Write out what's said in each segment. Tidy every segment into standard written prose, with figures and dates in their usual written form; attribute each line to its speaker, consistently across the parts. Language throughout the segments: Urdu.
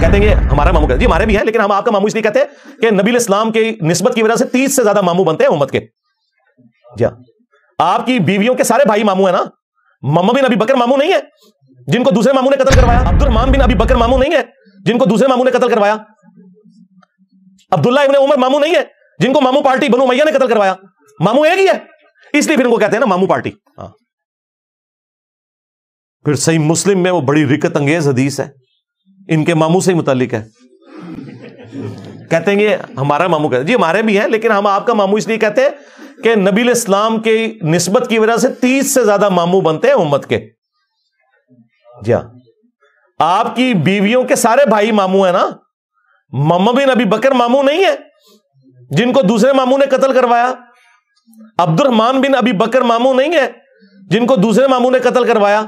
Speaker 1: کہتے ہیں ہمارا ماموں جی ہمارے بھی ہیں، لیکن ہم آپ کا ماموں اس لیے کہتے ہیں کہ نبی اسلام کی نسبت کی وجہ سے 30 سے زیادہ ماموں بنتے ہیں امت کے. جی آپ کی بیویوں کے سارے بھائی ماموں ہیں نا. محمد بن ابی بکر ماموں نہیں ہے جن کو دوسرے ماموں نے قتل کروایا. عبد الرحمان بن ابی بکر ماموں نہیں ہے جن کو دوسرے ماموں نے قتل کروایا. عبداللہ ابن عمر ماموں نہیں ہے جن کو ماموں پارٹی بنو امیہ نے قتل کروایا. ماموں ایک ہی ہے، اس لیے پھر ان کو کہتے ہیں نا ماموں پارٹی. پھر صحیح مسلم میں وہ بڑی رکت انگیز حدیث ہے، ان کے ماموں سے ہی متعلق ہے. کہتے ہیں یہ ہمارا ماموں کہتے ہیں جی ہمارے بھی ہیں، لیکن ہم آپ کا ماموں اس لیے کہتے ہیں کہ نبی اسلام کی نسبت کی وجہ سے 30 سے زیادہ ماموں بنتے ہیں امت کے. جی ہاں آپ کی بیویوں کے سارے بھائی ماموں ہیں نا. محمد بن ابی بکر ماموں نہیں ہے جن کو دوسرے ماموں نے قتل کروایا. عبد الرحمان بن ابی بکر ماموں نہیں ہے جن کو دوسرے ماموں نے قتل کروایا.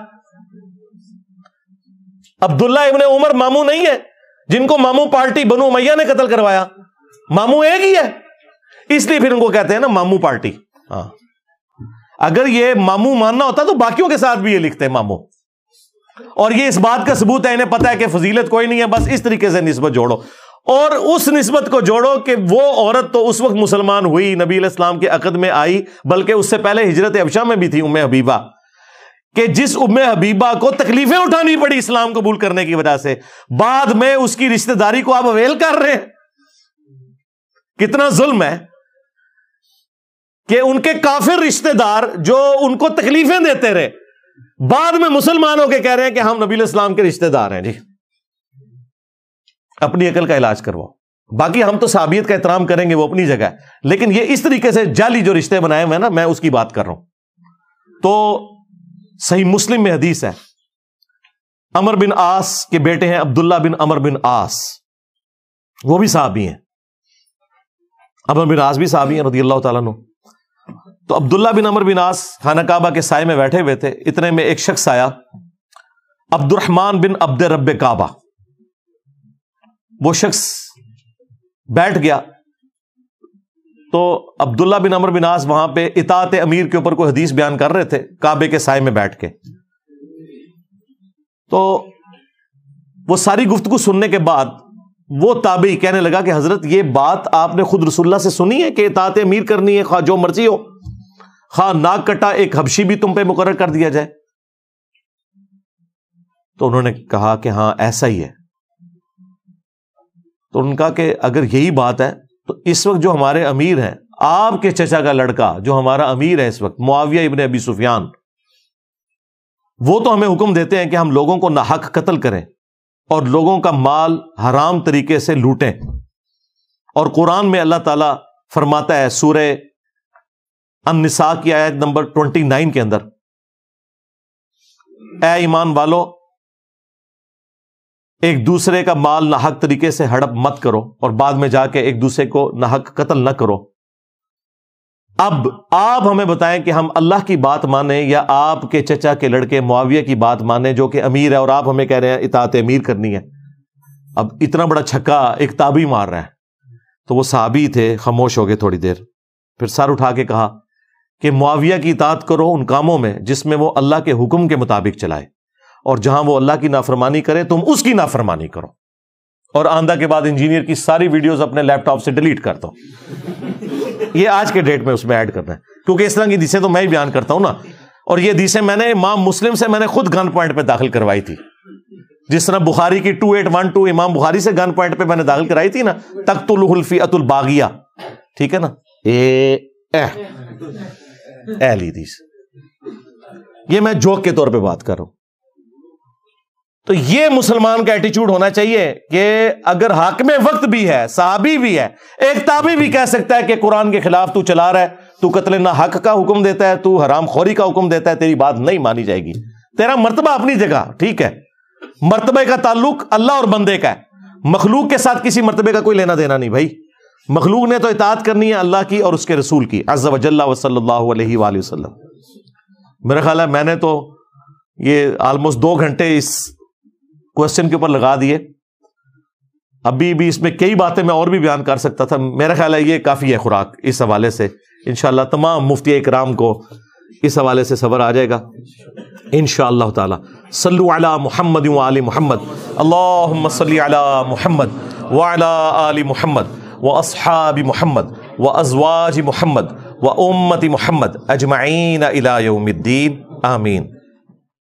Speaker 1: عبداللہ ابن عمر ماموں نہیں ہے جن کو ماموں پارٹی بنو امیہ نے قتل کروایا. ماموں ایک ہی ہے، اس لیے پھر ان کو کہتے ہیں نا ماموں پارٹی. ہاں اگر یہ ماموں ماننا ہوتا تو باقیوں کے ساتھ بھی یہ لکھتے ہیں ماموں. اور یہ اس بات کا ثبوت ہے، انہیں پتا ہے کہ فضیلت کوئی نہیں ہے، بس اس طریقے سے نسبت جوڑو. اور اس نسبت کو جوڑو کہ وہ عورت تو اس وقت مسلمان ہوئی، نبی علیہ السلام کے عقد میں آئی، بلکہ اس سے پہلے ہجرت حبشہ میں بھی تھی ام حبیبہ، کہ جس ام حبیبہ کو تکلیفیں اٹھانی پڑی اسلام قبول کرنے کی وجہ سے، بعد میں اس کی رشتہ داری کو آپ اویل کر رہے ہیں. کتنا ظلم ہے کہ ان کے کافر رشتہ دار جو ان کو تکلیفیں دیتے رہے، بعد میں مسلمان ہو کے کہہ رہے ہیں کہ ہم نبی علیہ السلام کے رشتہ دار ہیں. جی اپنی عقل کا علاج کرواؤ. باقی ہم تو صحابیت کا احترام کریں گے، وہ اپنی جگہ ہے، لیکن یہ اس طریقے سے جعلی جو رشتے بنائے ہوئے ہیں نا، میں اس کی بات کر رہا ہوں. تو صحیح مسلم میں حدیث ہے، عمر بن عاص کے بیٹے ہیں عبداللہ بن عمر بن عاص، وہ بھی صحابی ہیں. عمر بن عاص بھی صحابی ہیں رضی اللہ تعالیٰ عنہ. تو عبداللہ بن عمر بن عاص خانہ کعبہ کے سائے میں بیٹھے ہوئے تھے، اتنے میں ایک شخص آیا، عبد الرحمان بن عبد رب کعبہ. وہ شخص بیٹھ گیا تو عبداللہ بن عمر بن عاص وہاں پہ اطاعت امیر کے اوپر کوئی حدیث بیان کر رہے تھے کعبے کے سائے میں بیٹھ کے. تو وہ ساری گفتگو سننے کے بعد وہ تابعی کہنے لگا کہ حضرت یہ بات آپ نے خود رسول اللہ سے سنی ہے کہ اطاعت امیر کرنی ہے، خواہ جو مرضی ہو، خواہ ناک کٹا ایک حبشی بھی تم پہ مقرر کر دیا جائے؟ تو انہوں نے کہا کہ ہاں ایسا ہی ہے. تو ان کا کہ اگر یہی بات ہے تو اس وقت جو ہمارے امیر ہیں، آپ کے چچا کا لڑکا جو ہمارا امیر ہے اس وقت، معاویہ ابن ابی سفیان، وہ تو ہمیں حکم دیتے ہیں کہ ہم لوگوں کو ناحق قتل کریں اور لوگوں کا مال حرام طریقے سے لوٹیں. اور قرآن میں اللہ تعالیٰ فرماتا ہے سورہ النساء کی آیت نمبر 29 کے اندر، اے ایمان والو ایک دوسرے کا مال ناحق طریقے سے ہڑپ مت کرو اور بعد میں جا کے ایک دوسرے کو ناحق قتل نہ کرو. اب آپ ہمیں بتائیں کہ ہم اللہ کی بات مانیں یا آپ کے چچا کے لڑکے معاویہ کی بات مانیں جو کہ امیر ہے، اور آپ ہمیں کہہ رہے ہیں اطاعت امیر کرنی ہے. اب اتنا بڑا چھکا ایک تابعی مار رہا ہے. تو وہ صحابی تھے، خاموش ہو گئے تھوڑی دیر، پھر سر اٹھا کے کہا کہ معاویہ کی اطاعت کرو ان کاموں میں جس میں وہ اللہ کے حکم کے مطابق چلائے، اور جہاں وہ اللہ کی نافرمانی کرے تم اس کی نافرمانی کرو. اور آندھا کے بعد انجینئر کی ساری ویڈیوز اپنے لیپ ٹاپ سے ڈیلیٹ کر دو. یہ آج کے ڈیٹ میں اس میں ایڈ کرنا ہے، کیونکہ اس طرح کی حدیثیں تو میں ہی بیان کرتا ہوں نا. اور یہ حدیثیں میں نے امام مسلم سے میں نے خود گن پوائنٹ پہ داخل کروائی تھی، جس طرح بخاری کی 2812 امام بخاری سے گن پوائنٹ پہ میں نے داخل کرائی تھی نا، تقتلہ الفئۃ الباغیہ، ٹھیک ہے نا، اہل حدیث. یہ میں جوک کے طور پہ بات کر رہا ہوں. تو یہ مسلمان کا ایٹیچیوڈ ہونا چاہیے کہ اگر حاکم وقت بھی ہے، صحابی بھی ہے، ایک تابعی بھی کہہ سکتا ہے کہ قرآن کے خلاف تو چلا رہا ہے، تو قتل ناحق کا حکم دیتا ہے، تو حرام خوری کا حکم دیتا ہے، تیری بات نہیں مانی جائے گی. تیرا مرتبہ اپنی جگہ ٹھیک ہے، مرتبے کا تعلق اللہ اور بندے کا ہے، مخلوق کے ساتھ کسی مرتبے کا کوئی لینا دینا نہیں بھائی. مخلوق نے تو اطاعت کرنی ہے اللہ کی اور اس کے رسول کی عز وجل و صلی اللہ علیہ وآلہ وسلم. میرا خیال ہے میں نے تو یہ آلموسٹ 2 گھنٹے اس کوشچن کے اوپر لگا دیے. ابھی بھی اس میں کئی باتیں میں اور بھی بیان کر سکتا تھا. میرا خیال ہے یہ کافی ہے خوراک اس حوالے سے. انشاءاللہ تمام مفتی اکرام کو اس حوالے سے صبر آ جائے گا انشاءاللہ تعالی. صلو علی محمد و آل محمد. اللہم صلی علی محمد وعلی آل محمد واصحاب محمد وازواج محمد وامت محمد اجمعین الی یوم الدین. آمین.